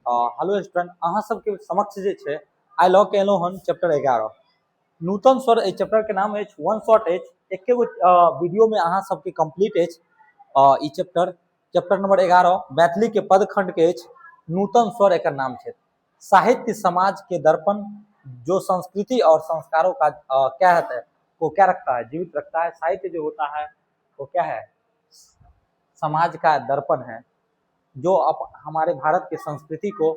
Hello student, अहाँ सबके समक्ष जे छै आइ लऽ के एलहुँ हन चैप्टर 11 नूतन स्वर। एहि चैप्टर के नाम अछि वन शॉट अछि। एकेगो वीडियो में अहाँ सबके कंप्लीट अछि। ई चैप्टर नंबर 11 मैथिली के पदखंड के अछि। नूतन स्वर एकर नाम छै। साहित्य समाज के दर्पण, जो संस्कृति और संस्कारों का क्या है वो क्या रखता है, जीवित रखता है। साहित्य जो होता है वो क्या है, समाज का दर्पण है जो हमारे भारत के संस्कृति को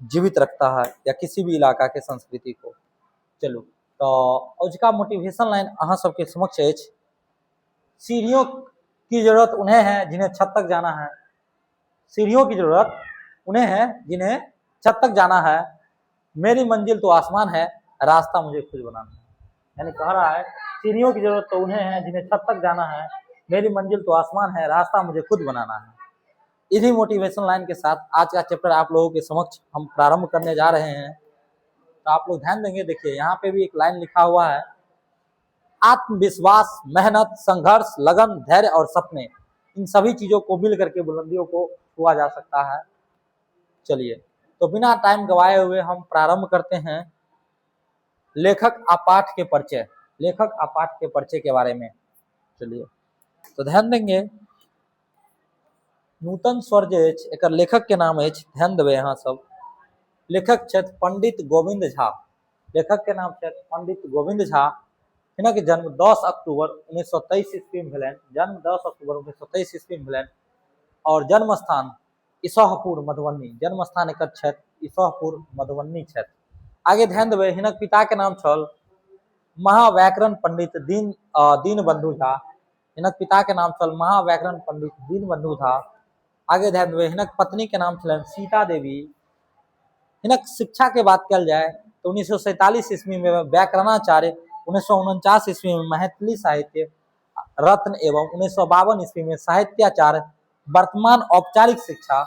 जीवित रखता है या किसी भी इलाका के संस्कृति को। चलो तो उसका मोटिवेशन लाइन अहाँ सबके समक्ष अछि। सीढ़ियों की जरूरत उन्हें है जिन्हें छत तक जाना है। सीढ़ियों की जरूरत उन्हें है जिन्हें छत तक जाना है। मेरी मंजिल तो आसमान है, रास्ता मुझे खुद बनाना है। यानी कह रहा है सीढ़ियों की जरूरत तो उन्हें है जिन्हें छत तक जाना है, मेरी मंजिल तो आसमान है, रास्ता मुझे खुद बनाना है। इसी मोटिवेशन लाइन के साथ आज का चैप्टर आप लोगों के समक्ष हम प्रारंभ करने जा रहे हैं। तो आप लोग ध्यान देंगे, देखिए यहाँ पे भी एक लाइन लिखा हुआ है, आत्मविश्वास, मेहनत, संघर्ष, लगन, धैर्य और सपने, इन सभी चीजों को मिल करके बुलंदियों को छुआ जा सकता है। चलिए तो बिना टाइम गवाए हुए हम प्रारंभ करते हैं लेखक अपाठ के परिचय, लेखक अपाठ के परिचय के बारे में। चलिए तो ध्यान देंगे, नूतन स्वर जे अछि एकर लेखक के नाम अछि, ध्यान देबै अहाँ सब। लेखक छथि पंडित गोविंद झा। लेखक के नाम छथि पंडित गोविंद झा। हिनक जन्म 10 अक्टूबर 1923 ईस्वी में भेलनि। जन्म 10 अक्टूबर 1923 ईस्वी में भेलनि और जन्म स्थान इसहपुर मधुबनी। जन्म स्थान एकर छथि इसहपुर मधुबनी छथि। आगे ध्यान देबै, हिनक पिता के नाम छल महाव्याकरण पंडित दीनबंधु झा। हिनक पिता के नाम छल महाव्याकरण पंडित दीनबंधु झा। आगे ध्यान देबै, हिनक पत्नी के नाम छलनि सीता देवी। हिनक शिक्षा के बात कल जाए तो 1947 ईस्वी में व्याकरणाचार्य, 1949 ईस्वी में मैथिली साहित्य रत्न एवं 1952 ईस्वी में साहित्याचार्य। वर्तमान औपचारिक शिक्षा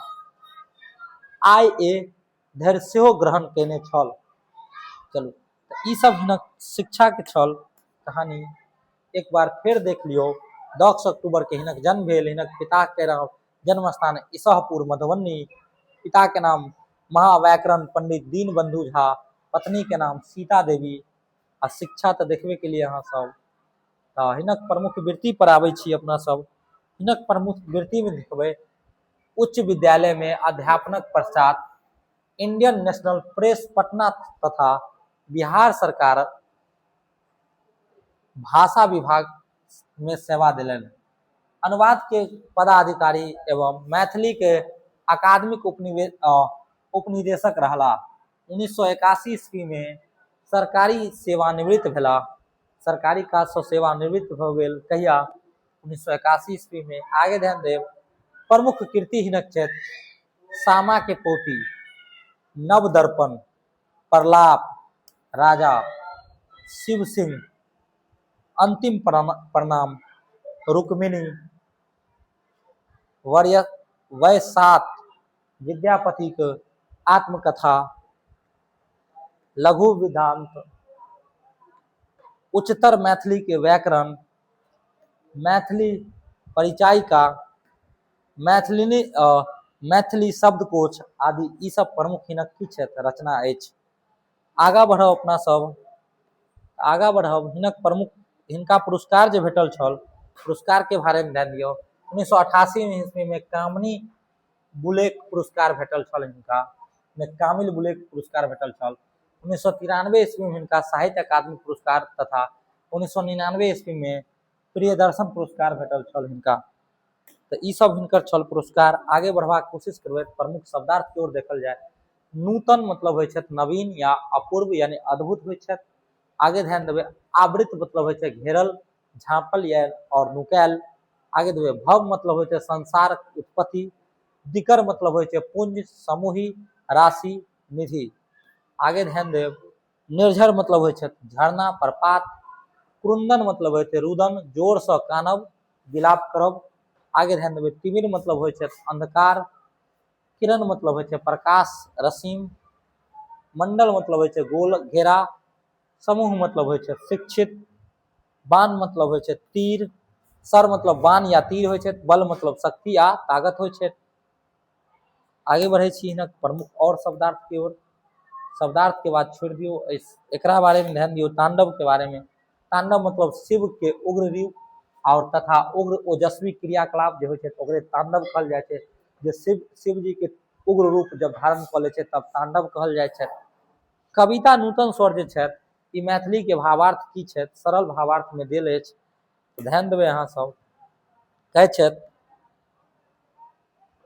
IA धरि सेहो ग्रहण केने छल। चलू तो ई सब हिनक शिक्षा के छल कहानी एक बार फिर देख लियो। 10 अक्टूबर के हिनक जन्म भेल। हिनक पिता के नाम जन्म स्थान इसहपुर मधुबनी, पिता के नाम महाव्याकरण पंडित दीनबंधु झा, पत्नी के नाम सीता देवी। आ शिक्षा तो देखबे के लिए अहाँ सब। हिनक प्रमुख वृत्ति पर आबै छी अपना सब। हिनक प्रमुख वृत्ति में देखबै, उच्च विद्यालय में अध्यापनक पश्चात इंडियन नेशनल प्रेस पटना तथा बिहार सरकार भाषा विभाग में सेवा दिलनि। अनुवाद के पदाधिकारी एवं मैथिली के अकादमिक उपनिदेशक रहला। 1981 ईस्वी में सरकारी सेवानिवृत्त भेला। सरकारी काज से सेवानिवृत्त भ गेल कहिया, 1981 ईस्वी में। आगे ध्यान देव, प्रमुख कीर्ति हिनक छथि सामा के पोथी, नवदर्पण, प्रलाप, राजा, शिव सिंह, अंतिम प्रणाम, रुक्मिणी, वयसात, विद्यापति के आत्मकथा, लघु वेदांत, उच्चतर मैथिली के व्याकरण, मैथिली परिचायिका, मैथिली शब्दकोश आदि ई सब प्रमुख हिनक की छथि रचना अछि। आगा बढ़ब अपना सब, आगा बढ़ब। हिनक प्रमुख हिनका पुरस्कार जे भेटल छल, पुरस्कार के बारे में ध्यान दियौ। 1988 ईस्वी में कामिनी बुलेक पुरस्कार भेटल छल हिनका, कामिल बुलेक पुरस्कार भेटल छल। 1993 ईस्वी में हिनका साहित्य अकादमी पुरस्कार तथा 1999 ईस्वी में प्रियदर्शन पुरस्कार भेटल छल हिनका। तो ई सब हिनकर छल पुरस्कार। आगे बढ़बाक कोशिश करबै। प्रमुख शब्दार्थ की ओर देखल जाए, नूतन मतलब होइ छथि नवीन या अपूर्व यानी अद्भुत होइ छथि। आगे ध्यान देबै, आवृत मतलब होइ छै घेरल, झाँपल या और नुकायल। आगे देबै, भव मतलब होइ छै संसार, उत्पत्ति। दिकर मतलब होइ छै पुंज, समूही, राशि, निधि। आगे ध्यान देब, निर्झर मतलब होइ छै झरना, प्रपात। क्रुंदन मतलब होइ छै रुदन, जोर से कानब, विलाप करब। आगे ध्यान देबै, तिमिर मतलब होइ छै अंधकार। किरण मतलब होइ छै प्रकाश, रश्मि। मंडल मतलब होइ छै गोल, घेरा। समूह मतलब होइ छै शिक्षित। बाण मतलब होइ छै तीर। सर मतलब बाण या तीर होइ छै। बल मतलब शक्ति आ ताकत होइ छै। आगे बढ़े छी हिनक प्रमुख और शब्दार्थ की ओर। शब्दार्थ के बाद छोड़ दियो, एकरा बारे में ध्यान दियो। तांडव के बारे में, तांडव मतलब शिव के उग्र रूप और तथा उग्र ओजस्वी क्रियाकलाप जो होय ओकरे तांडव कहल जाय छै। जे शिव जी के उग्र रूप जब धारण क लै छै तब तांडव कहल जाय छै। कविता नूतन स्वर जे छै ई मैथिली के भावार्थ की छै, सरल भावार्थ में देल अछि, ध्यान देबै अहाँ सब। कहै छै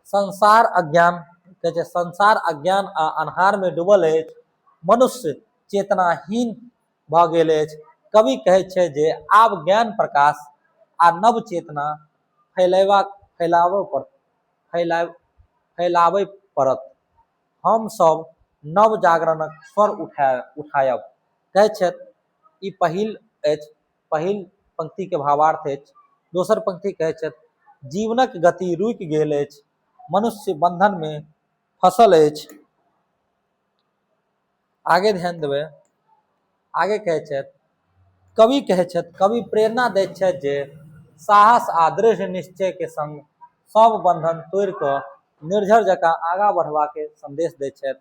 संसार अज्ञान, कहै छै संसार अज्ञान आ अन्हार में डूबल अछि, मनुष्य चेतनाहीन भऽ गेल अछि। कवि कहै छै जे आब ज्ञान प्रकाश आ नव चेतना फैलाबय पड़त। हम सब नव जागरणक स्वर उठायब। कहै छै ई पहिल अछि, पहिल पंक्ति के भावार्थ अछि। दोसर पंक्ति कहै छै जीवनक गति रुकि गेल अछि, मनुष्य बंधन में फसल अछि। आगे ध्यान देबै, आगे कहै छै कवि कहै छथि, कवि प्रेरणा दैत छथि जे साहस आ दृढ़ निश्चय के संग सब बंधन तोड़ कऽ निर्झर जकाँ आगाँ बढ़वा के संदेश दैत छथि।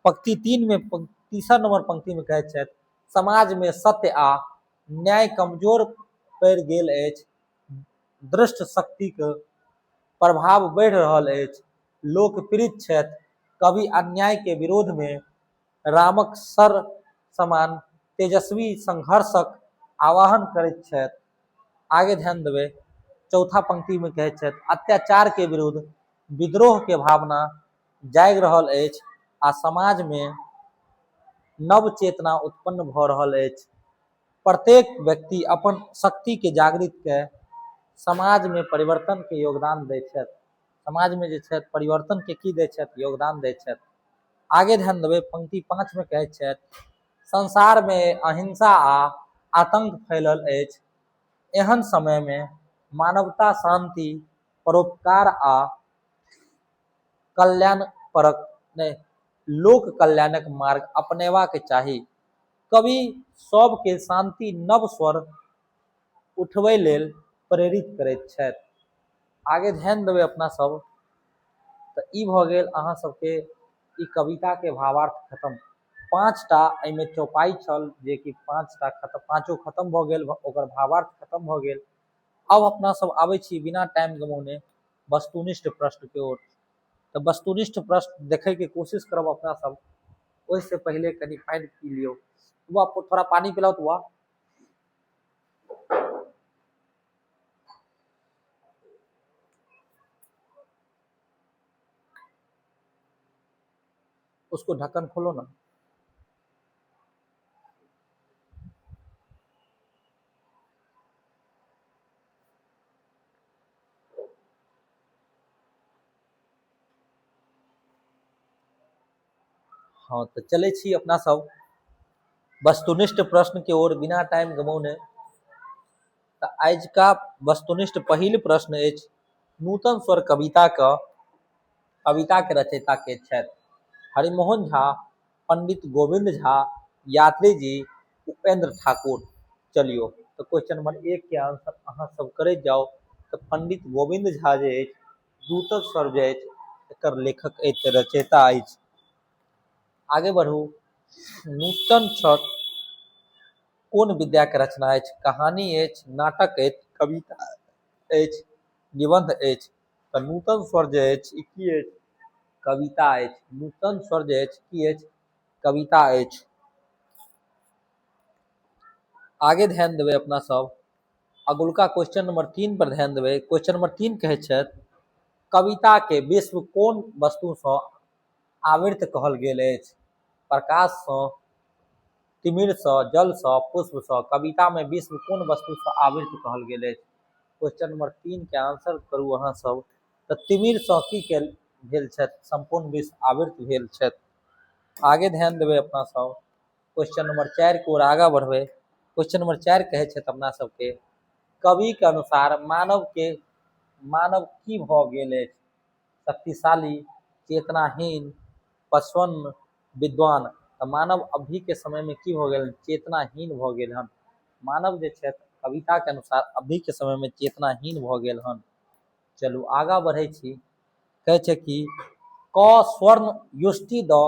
पंक्ति 3 में, तीसर नंबर पंक्ति में कहै छथि समाज में सत्य आ न्याय कमजोर पड़ि गेल अछि, दुष्ट शक्ति के प्रभाव बढ़ि रहल अछि। लोक पीड़ित छथि, कवि अन्याय के विरोध में रामक सर समान तेजस्वी संघर्षक आह्वान करैत छथि। आगे ध्यान देबै, चौथा पंक्ति में कहै छथि अत्याचार के विरुद्ध विद्रोह के भावना जागि रहल अछि आ समाज में नव चेतना उत्पन्न भऽ रहल अछि। प्रत्येक व्यक्ति अपन शक्ति के जागृत के समाज में परिवर्तन के योगदान दै छथि। समाज में जे छथि परिवर्तन के की दै छथि, योगदान दै छथि। आगे ध्यान देबै, पंक्ति 5 में कहै छथि संसार में अहिंसा आ आतंक फैलल अछि, एहन समय में मानवता शांति, परोपकार आ कल्याण परक नहीं लोक कल्याणक मार्ग अपनेवा के चाही। कवि सबके शांति नव स्वर उठबै लेल प्रेरित करैत छथि। आगे ध्यान देबै अपना सब, तऽ ई भऽ गेल अहाँ सबके ई कविता के भावार्थ खत्म। 5टा एहिमे चौपाई छल जे कि 5टा खत्म, पाँचों खत्म भऽ गेल, ओकर भावार्थ खत्म भऽ गेल। अब अपना सब आबै छी बिना टाइम गमौने वस्तुनिष्ठ प्रश्न के ओर। तऽ वस्तुनिष्ठ प्रश्न देखै के कोशिश करब अपना सब। ओहिसे पहले कनी पानि पी लियो। बुआ थोड़ा पानी पिलाओ तो बुआ। उसको ढक्कन खोलो ना। हाँ तो चले छी अपना सब वस्तुनिष्ठ प्रश्न के ओर बिना टाइम गमौने। तऽ आज का वस्तुनिष्ठ पहिल प्रश्न अछि नूतन स्वर कविता के रचयिता के छथि? हरिमोहन झा, पंडित गोविंद झा, यात्री जी, उपेंद्र ठाकुर। चलियो तो क्वेश्चन नंबर 1 के आंसर अहाँ सब करैत जाओ। तो पंडित गोविंद झा जे अछि नूतन स्वर जे अछि एकर लेखक अछि, रचयिता अछि। आगे बढ़ू, नूतन स्वर कोन विद्या के रचना अछि? कहानी अछि, नाटक अछि, कविता अछि, निबंध अछि। तऽ नूतन स्वर जे अछि ई की अछि? कविता अछि। नूतन स्वर जे अछि की अछि? कविता अछि। आगे ध्यान देबै अपना सब, अगुलका क्वेश्चन नंबर 3 पर ध्यान देबै। क्वेश्चन नंबर 3 कहै छथि कविता के विश्व कोन वस्तु सँ आवृत कहल गेल अछि? प्रकाश सँ, तिमिर सँ, जल सँ, पुष्प सँ। कविता में विश्व कोन वस्तु सँ आवृत कहल गेल अछि? क्वेश्चन नंबर 3 के आंसर करू अहाँ सब। तऽ तिमिर सँ की भेल छथि? संपूर्ण विश्व आवृत भेल छथि। आगे ध्यान देबै अपना सब, क्वेश्चन नंबर 4 की ओर आगाँ बढ़बै। क्वेश्चन नंबर 4 कहै छथि अपना सबके कवि के अनुसार मानव की भऽ गेल अछि? शक्तिशाली, चेतनाहीन, पसवन्न, विद्वान। तऽ मानव अभी के समय में की भऽ गेल? चेतनाहीन भऽ गेल हन। मानव जे छथि कविता के अनुसार अभी के समय में चेतनाहीन भऽ गेल हन। चलू आगाँ बढ़ै छी। कहै छै कि क स्वर्ण युष्टि द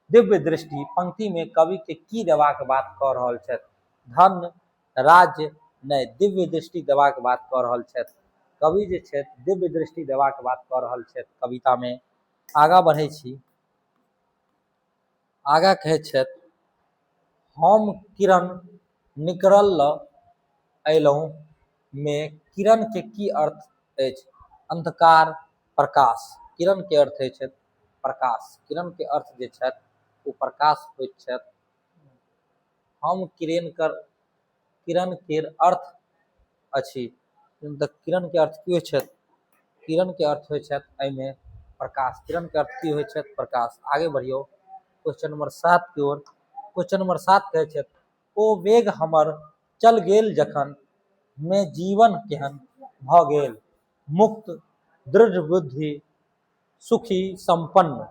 दिव्य दृष्टि पंक्ति में कवि के की देबाक बात कह रहल छथि? धन, राज्य नहीं, दिव्य दृष्टि देबाक बात कह रहल छथि। कवि जे छथि दिव्य दृष्टि देबाक बात कह रहल छथि कविता में। आगा बढ़ै छी, आगा कहै छथि हम किरण निकलल अयलहुँ में किरण के की अर्थ अछि? अंधकार, प्रकाश। किरण के अर्थ अछि प्रकाश। किरण के अर्थ जे छथि ओ प्रकाश होइत छथि। हम किरण केर अर्थ अछि, किरण के अर्थ की होइ छथि? किरण के अर्थ होइ छथि एहिमे प्रकाश। किरण के अर्थ की होइ छथि? प्रकाश। आगे बढ़ियौ क्वेश्चन नंबर 7 की ओर। क्वेश्चन नंबर 7 कहै छथि ओ वेग हमर चल गेल जखन में जीवन केहन भ गेल, मुक्त, दृढ़ बुद्धि, सुखी, संपन्न।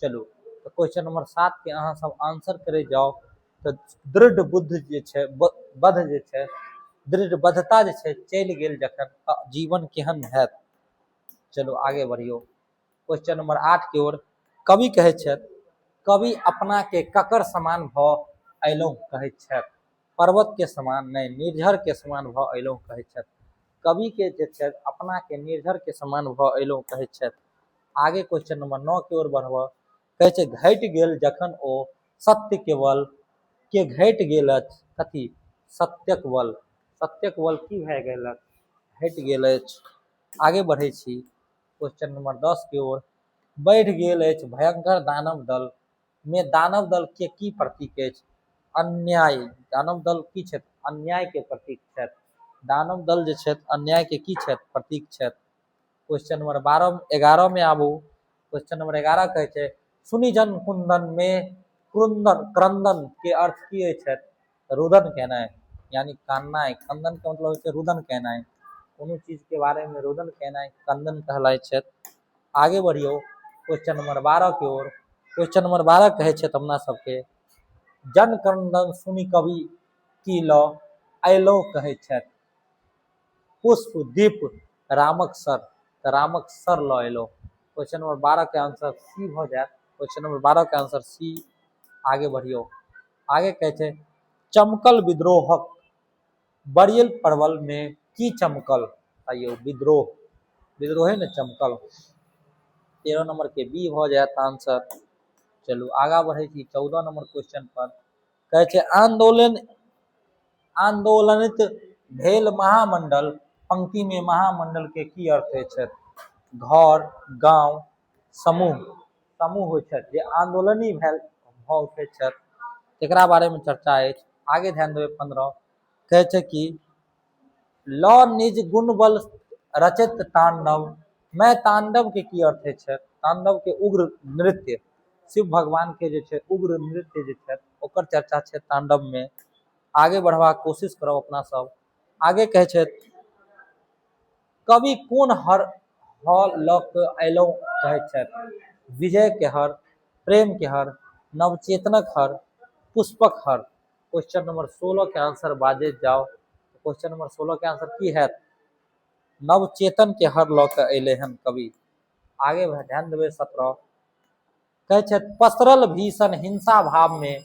चलू तो क्वेश्चन नंबर 7 के अहाँ सब आंसर करे जाओ तो दृढ़ बुद्धि जे छै, बध जे छै, दृढ़ बद्धता जे छै चलि गेल जखन जीवन केहन हैत। चलो आगे बढ़ियो क्वेश्चन नंबर 8 की ओर। कवि कहै छथि कवि अपना के ककर समान भ अयलहुँ कहै छथि? पर्वत के समान नहीं, निर्झर के समान भ अयलहुँ कहै छथि। कवि के जे छथि अपना के निर्झर के समान भ अयलहुँ कहै छथि। आगे क्वेश्चन नंबर 9 की ओर बढ़ब। कहै छै घटि गेल जखन ओ सत्य के बल के घटि गेल अछि कथी? सत्यक बल। सत्यक बल की भए गेल अछि? घटि गेल अछि। आगे बढ़ै छी क्वेश्चन नंबर 10 की ओर। बढ़ि गेल अछि भयंकर दानव दल में दानव दल के की प्रतीक अछि? अन्याय। दानव दल की छथि? अन्याय के प्रतीक छथि। दानव दल जे छथि अन्याय के की छथि? प्रतीक छथि। क्वेश्चन नंबर 11 में आबू। क्वेश्चन नंबर 11 कहै छै सुनि जन कुंदन में क्रंदन के अर्थ की होइ छथि? रुदन कहनाइ यानी काननाइ। क्रंदन के मतलब होइ छै रुदन कहनाइ। कोनो चीज के बारे में रुदन कहनाइ क्रंदन कहलाइ छथि। आगे बढ़ियौ क्वेश्चन नंबर 12 की ओर। क्वेश्चन नंबर 12 कहै छथि अपना सबके जन क्रंदन सुनि कवि की ल अयलहुँ कहै छथि? पुष्प, दीप, रामक सर। तो रामक सर ल अयलहुँ। क्वेश्चन नंबर 12 के आंसर सी भ जायत। क्वेश्चन नंबर 12 के आंसर सी। आगे बढ़ियौ। आगे कहै छै चमकल विद्रोहक बरियल परवल में की चमकल? आइयो विद्रोह, विद्रोहे ने चमकल। 13 नंबर के बी भ जायत आंसर। चलू आगा बढ़े छी 14 नंबर क्वेश्चन पर। कहै छै आंदोलनित भेल महामंडल पंक्ति में महामंडल के की अर्थ होइ छथि? घर, गांव, समूह। समूह होइ छथि जे आंदोलनी भेल भ उठै छथि एकरा बारे में चर्चा अछि। आगे ध्यान देबै 15 कहै छै कि ल निज गुण बल रचित तांडव। मैं तांडव के की अर्थ छै? तांडव के उग्र नृत्य। शिव भगवान के जे छै उग्र नृत्य जे छै ओकर चर्चा छै तांडव में। आगे बढ़बाक कोशिश करब अपना सब। आगे कहै छै कवि कोन हर ल के अयलहुँ कहै छथि? विजय के हर, प्रेम के हर, नवचेतनक हर, पुष्पक हर। क्वेश्चन नंबर 16 के आंसर बाजे जाओ। क्वेश्चन नंबर 16 के आंसर की हैत? नवचेतन के हर ल के अयले हन कवि। आगे ध्यान देबै 17 कहै छथि पसरल भीषण हिंसा भाव में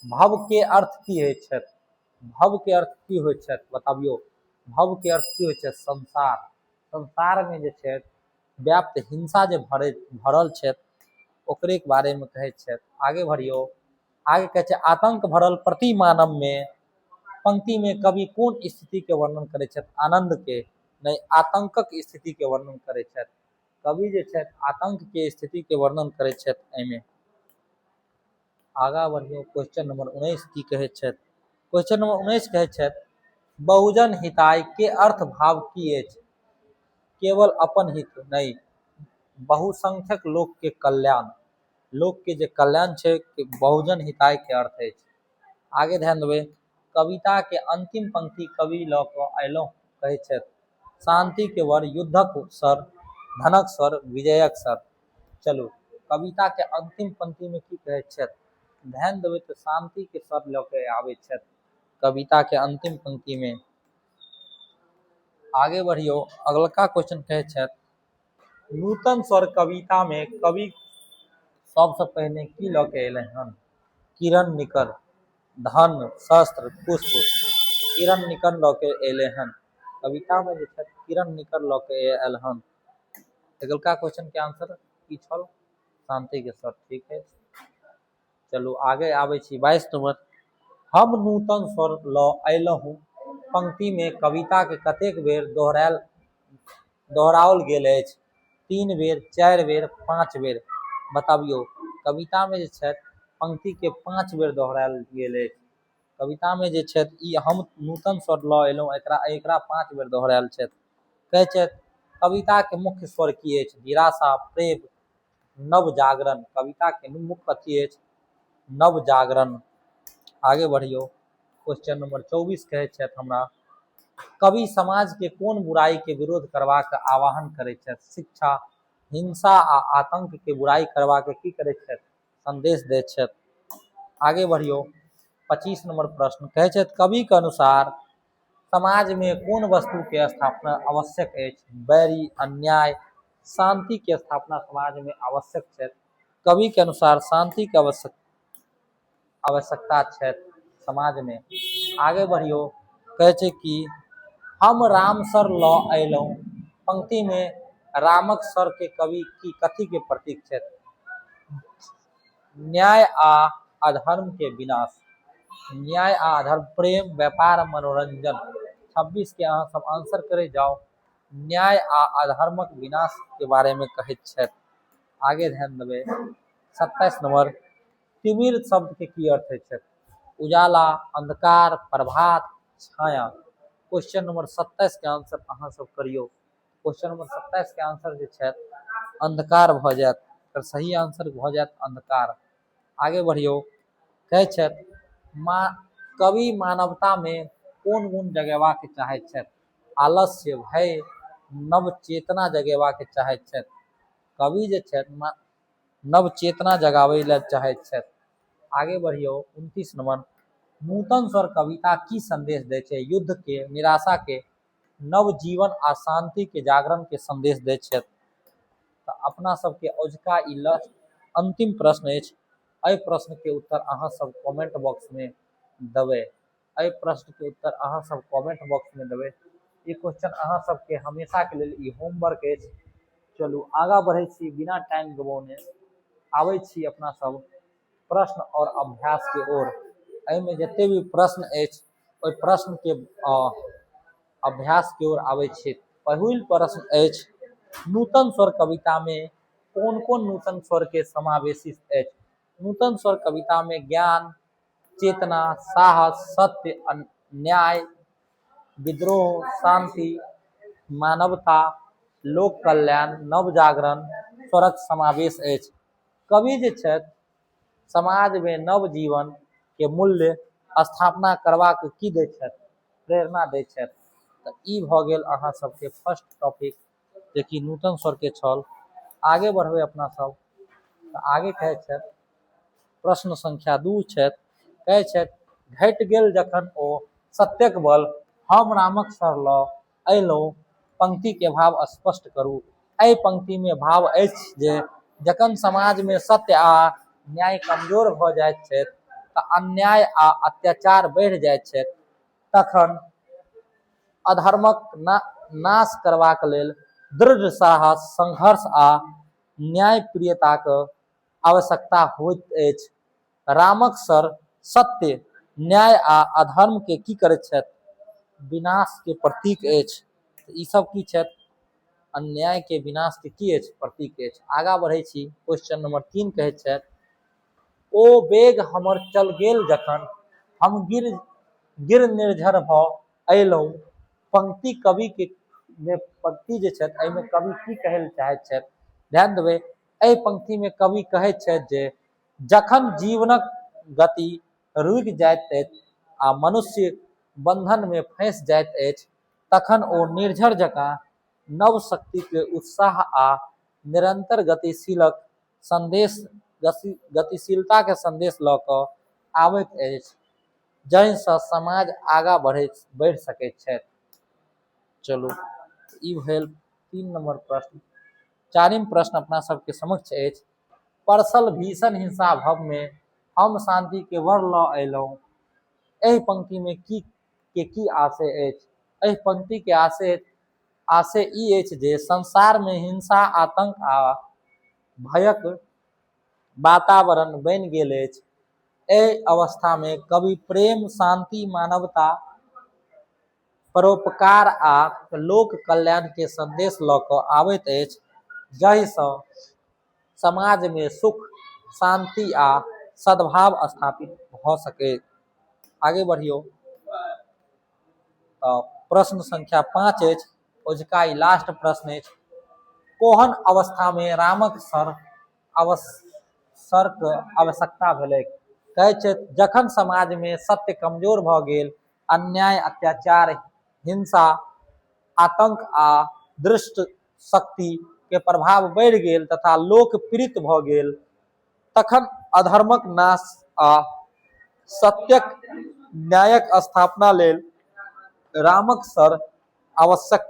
भव के अर्थ की होइ छथि? भव के अर्थ की होइ छथि बताबियो। भव के अर्थ की होइ छै? संसार। संसार में जे छै व्याप्त हिंसा जे भरल छथि ओकरे के बारे में कहै छथि। आगे बढ़ियो। आगे कहै छै आतंक भरल प्रतिमानव में पंक्ति में कवि कोन स्थिति के वर्णन करे छथि? आनंद के नहीं, आतंकक स्थिति के वर्णन करे छथि। कवि जे छथि आतंक के स्थिति के वर्णन करे छथि एहिमे। आगा बढ़ियो क्वेश्चन नंबर 19 की कहै छथि? क्वेश्चन नंबर 19 कहै छथि बहुजन हिताय के अर्थ भाव की अछि? केवल अपन हित नहीं, बहुसंख्यक लोक के कल्याण। लोक के जे कल्याण छै बहुजन हिताय के अर्थ अछि। आगे ध्यान देबै कविता के अंतिम पंक्ति कवि ल क अयलहुँ कहै छथि शांति के वर, युद्धक सर, धनक सर, विजयक सर। चलू कविता के अंतिम पंक्ति में की कहै छथि? ध्यान देबै तो शांति के सर ल के आबै छथि कविता के अंतिम पंक्ति में। आगे बढ़ियो अगलका क्वेश्चन कहै छथि नूतन स्वर कविता में कवि सबसे पहिने की लऽ के अयलै हन? किरण निकर, धन, शस्त्र, पुष्प। किरण निकर लऽ के अयलै हन। कविता में जे छै किरण निकर लऽ के आयल हन। अगलका क्वेश्चन के आंसर की छल? शांति के स्वर, ठीक है। चलू आगे आबै छी 22 नंबर। हम नूतन स्वर लऽ अयलहुँ पंक्ति में कविता के कतेक बेर दोहराओल गेल अछि? 3 बेर, 4 बेर, 5 बेर। बताबियो। कविता में जे छै पंक्ति के 5 बेर दोहरायल गेल अछि। कविता में जे छै ई हम नूतन स्वर लऽ अयलहुँ एकरा 5 बेर दोहरायल छै। कहै छै कविता के मुख्य स्वर की अछि? निराशा, प्रेम, नव जागरण। कविता के मुख्य कथी अछि? नव जागरण। आगे बढ़ियो। क्वेश्चन नंबर 24 कहै छै हमरा, कवि समाज के कोन बुराई के विरोध करबाक आह्वान करै छै? शिक्षा, हिंसा आ आतंक के बुराई करबाक की करै छै? संदेश दै छै। आगे बढ़ियो। 25 नंबर प्रश्न कहै छै कवि के अनुसार समाज में कोन वस्तु के स्थापना आवश्यक अछि? बैरी, अन्याय, शांति के स्थापना समाज में आवश्यक छै। कवि के अनुसार शांति के आवश्यकता छै समाज में। आगे बढ़ियो। कहै छै कि हम राम सर लऽ अयलहुँ पंक्ति में रामक सर के कवि की कथी के प्रतीक छै? न्याय आ अधर्म के विनाश। न्याय आ अधर्म, प्रेम, व्यापार, मनोरंजन। 26 के अहाँ सब आंसर करे जाओ। न्याय आ अधर्मक विनाश के बारे में कहैत छै। आगे ध्यान देबै। 27 नंबर, तिमिर शब्द के की अर्थ छै? उजाला, अंधकार, प्रभात, छाया। क्वेश्चन नंबर 27 के आंसर अहाँ सब करियो। क्वेश्चन नंबर 27 के आंसर जे छै अंधकार भ जायत। एकर सही आंसर भ जायत अंधकार। आगे बढ़ियो। कहै छै कवि मानवता में कोन गुण जगेबाक चाहैत छै? आलस्य, भय, नव चेतना जगेबाक चाहैत छै। कवि जे छै नव चेतना जगाबै लेल चाहैत छै। आगे बढ़ियो। 29 नंबर, नूतन स्वर कविता की संदेश दै छै? युद्ध के, निराशा के, नव जीवन आ शांति के जागरण के संदेश दै छै। तो अपना सबके अजुका ई अंतिम प्रश्न अछि। एहि प्रश्न के उत्तर अहाँ सब कमेंट बॉक्स में देबै। एहि प्रश्न के उत्तर अहाँ सब कमेंट बॉक्स में देबै। ई क्वेश्चन अहाँ सबके हमेशा के लेल ई होमवर्क अछि। चलू आगा बढ़ै छी बिना टाइम गवाउने। आबै छी अपना सब प्रश्न और अभ्यास के ओर। एहिमे जते भी प्रश्न अछि ओहि प्रश्न के अभ्यास की ओर आबै छी। पहिल प्रश्न अछि, नूतन स्वर कविता में कौन कौन नूतन स्वर के समावेशित अछि? नूतन स्वर कविता में ज्ञान, चेतना, साहस, सत्य, न्याय, विद्रोह, शांति, मानवता, लोक कल्याण, नव जागरण स्वरक समावेश अछि। कवि जे छथि समाज में नव जीवन के मूल्य स्थापना करबाक की दै छथि? प्रेरणा दै छथि। तऽ ई भऽ गेल अहाँ सबके फर्स्ट टॉपिक जेकि नूतन स्वर के छल। आगे बढ़बै अपना सब। तऽ आगे कहै छथि प्रश्न संख्या 2 छथि। कहै छथि घटि गेल जखन ओ सत्यक बल, हम रामक सर लऽ अयलहुँ पंक्ति के भाव स्पष्ट करू। एहि पंक्ति में भाव अछि जे जखन समाज में सत्य आ न्याय कमजोर भऽ जाइत छै तऽ अन्याय आ अत्याचार बढ़ि जाइत छै, तखन अधर्मक नाश करबाक लेल दृढ़ साहस, संघर्ष आ न्यायप्रियताक आवश्यकता होइत अछि। रामक सर सत्य, न्याय आ अधर्म के की करैत छथि? विनाश के प्रतीक अछि। ई सब की छथि? अन्याय के, विनाश के की अछि? प्रतीक अछि। आगा बढ़ै छी। क्वेश्चन नंबर 3 कहैत छथि ओ बेग हमर चल गेल जखन हम गिर निर्झर भऽ अयलहुँ पंक्ति कवि के पंक्ति जे छथि एहिमे कवि की कहै लए चाहैत छथि? ध्यान देबै। एहि पंक्ति में कवि कहैत छथि जे जखन जीवनक गति रुकि जाइत अछि आ मनुष्य बंधन में फंसि जाइत अछि तखन ओ निर्झर जकाँ नव शक्ति के उत्साह आ निरंतर गतिशीलता के संदेश लऽ कऽ आबैत अछि जाहिसँ समाज आगाँ बढ़ि सकैत छथि। चलू ई भेल 3 नंबर प्रश्न। 4म प्रश्न अपना सबके समक्ष अछि, परसल भीषण हिंसा भव में हम शांति के वर ल अयलहुँ। एहि पंक्ति में की आशय अछि? एहि पंक्ति के आशय ई अछि जे संसार में हिंसा, आतंक आ भयक वातावरण बनि गेल अछि। एहि अवस्था में कवि प्रेम, शांति, मानवता, परोपकार आ लोक कल्याण के संदेश लऽ कऽ आबैत अछि, जाहिसँ समाज में सुख, शांति आ सद्भाव स्थापित भऽ सकै। आगे बढ़ियो। प्रश्न संख्या 5 अछि, ओजुका ई लास्ट प्रश्न अछि। कोहन अवस्था में रामक सरक आवश्यकता भेलै? कहै छै जखन समाज में सत्य कमजोर भऽ गेल, अन्याय, अत्याचार, हिंसा, आतंक आ दुष्ट शक्ति के प्रभाव बढ़ि गेल तथा लोक पीड़ित भऽ गेल, तखन अधर्मक नाश आ सत्यक न्यायक स्थापना लेल रामक सर आवश्यक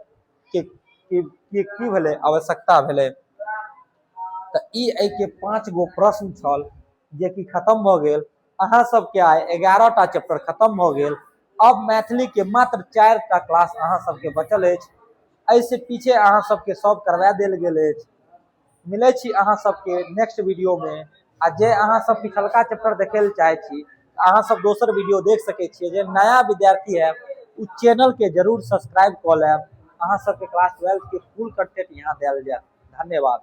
की भेलै? आवश्यकता भेलै। तऽ ई एहि के 5 गो प्रश्न छल जे कि खत्म भऽ गेल। अहाँ सबके आइ 11टा चैप्टर खत्म भऽ गेल। अब मैथिली के मात्र 4टा क्लास अहाँ सबके बचल अछि। एहिसे पीछे अहाँ सबके सब करवा देल गेल अछि। मिलै छी अहाँ सबके नेक्स्ट वीडियो में। आ जे अहाँ सब पिछलका चैप्टर देखे ले चाहे छी, अहाँ सब दोसर वीडियो देख सकै छियै। जे नया विद्यार्थी है उ चैनल के जरूर सब्सक्राइब कऽ लेब। अहाँ सबके क्लास 12 के फुल कंटेंट यहाँ देल जाएत। धन्यवाद।